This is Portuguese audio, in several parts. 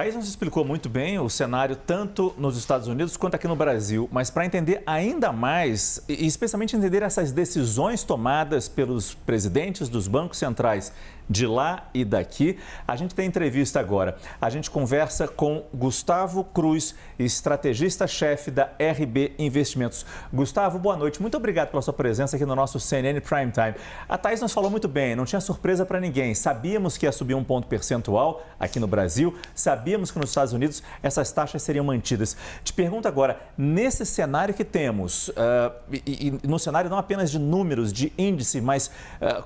Thaís nos explicou muito bem o cenário tanto nos Estados Unidos quanto aqui no Brasil, mas para entender ainda mais, e especialmente entender essas decisões tomadas pelos presidentes dos bancos centrais de lá e daqui, a gente tem entrevista agora. A gente conversa com Gustavo Cruz, estrategista-chefe da RB Investimentos. Gustavo, boa noite. Muito obrigado pela sua presença aqui no nosso CNN Prime Time. A Thaís nos falou muito bem, não tinha surpresa para ninguém. Sabíamos que ia subir um ponto percentual aqui no Brasil, sabíamos que nos Estados Unidos essas taxas seriam mantidas. Te pergunto agora, nesse cenário que temos, e no cenário não apenas de números, de índice, mas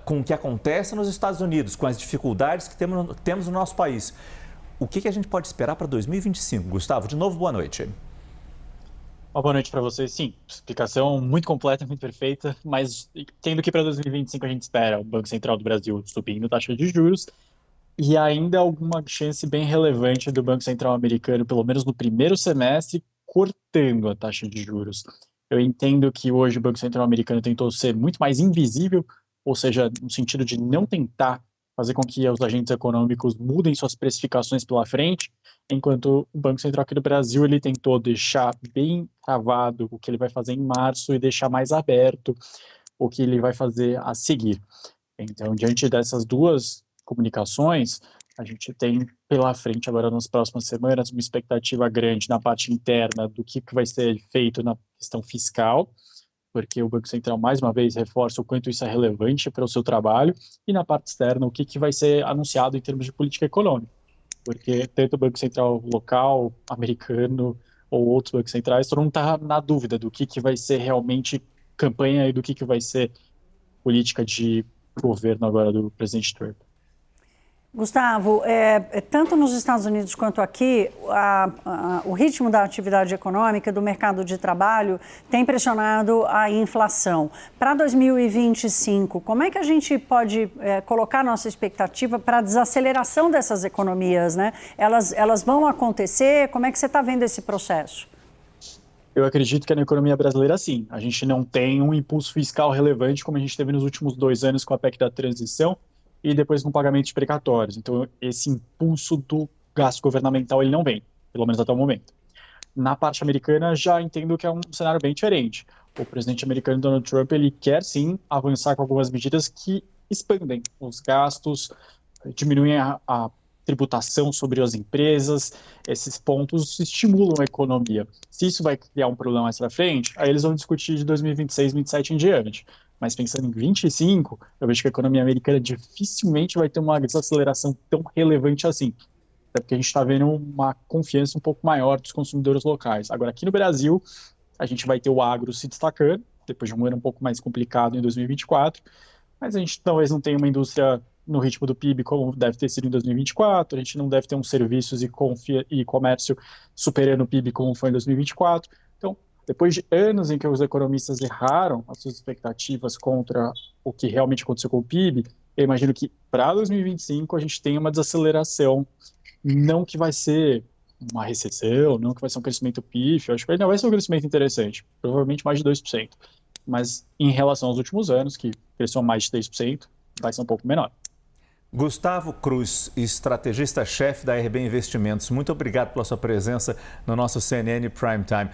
com o que acontece nos Estados Unidos, com as dificuldades que temos no nosso país, o que a gente pode esperar para 2025? Gustavo, de novo, boa noite. Uma boa noite para vocês. Sim, explicação muito completa, muito perfeita, mas tendo que para 2025 a gente espera o Banco Central do Brasil subindo a taxa de juros e ainda alguma chance bem relevante do Banco Central americano, pelo menos no primeiro semestre, cortando a taxa de juros. Eu entendo que hoje o Banco Central americano tentou ser muito mais invisível, ou seja, no sentido de não tentar fazer com que os agentes econômicos mudem suas precificações pela frente, enquanto o Banco Central aqui do Brasil ele tentou deixar bem cravado o que ele vai fazer em março e deixar mais aberto o que ele vai fazer a seguir. Então, diante dessas duas comunicações, a gente tem pela frente agora nas próximas semanas uma expectativa grande na parte interna do que vai ser feito na questão fiscal, porque o Banco Central, mais uma vez, reforça o quanto isso é relevante para o seu trabalho, e na parte externa, o que vai ser anunciado em termos de política econômica, porque tanto o Banco Central local, americano, ou outros bancos centrais, todo mundo está na dúvida do que vai ser realmente campanha e do que vai ser política de governo agora do presidente Trump. Gustavo, tanto nos Estados Unidos quanto aqui, o ritmo da atividade econômica, do mercado de trabalho, tem pressionado a inflação. Para 2025, como é que a gente pode colocar nossa expectativa para a desaceleração dessas economias, né? Elas vão acontecer? Como é que você está vendo esse processo? Eu acredito que na economia brasileira, sim. A gente não tem um impulso fiscal relevante como a gente teve nos últimos 2 anos com a PEC da transição, e depois com pagamentos precatórios. Então, esse impulso do gasto governamental ele não vem, pelo menos até o momento. Na parte americana, já entendo que é um cenário bem diferente. O presidente americano Donald Trump ele quer sim avançar com algumas medidas que expandem os gastos, diminuem a tributação sobre as empresas. Esses pontos estimulam a economia. Se isso vai criar um problema mais para frente, aí eles vão discutir de 2026, 2027 em diante. Mas pensando em 25, eu vejo que a economia americana dificilmente vai ter uma desaceleração tão relevante assim. Até porque a gente está vendo uma confiança um pouco maior dos consumidores locais. Agora, aqui no Brasil, a gente vai ter o agro se destacando, depois de um ano um pouco mais complicado em 2024, mas a gente talvez não tenha uma indústria no ritmo do PIB como deve ter sido em 2024, a gente não deve ter um serviços e comércio superando o PIB como foi em 2024. Então, depois de anos em que os economistas erraram as suas expectativas contra o que realmente aconteceu com o PIB, eu imagino que para 2025 a gente tem uma desaceleração, não que vai ser uma recessão, não que vai ser um crescimento pífio, acho que ainda vai ser um crescimento interessante, provavelmente mais de 2%, mas em relação aos últimos anos, que cresceu mais de 3%, vai ser um pouco menor. Gustavo Cruz, estrategista-chefe da RB Investimentos, muito obrigado pela sua presença no nosso CNN Prime Time.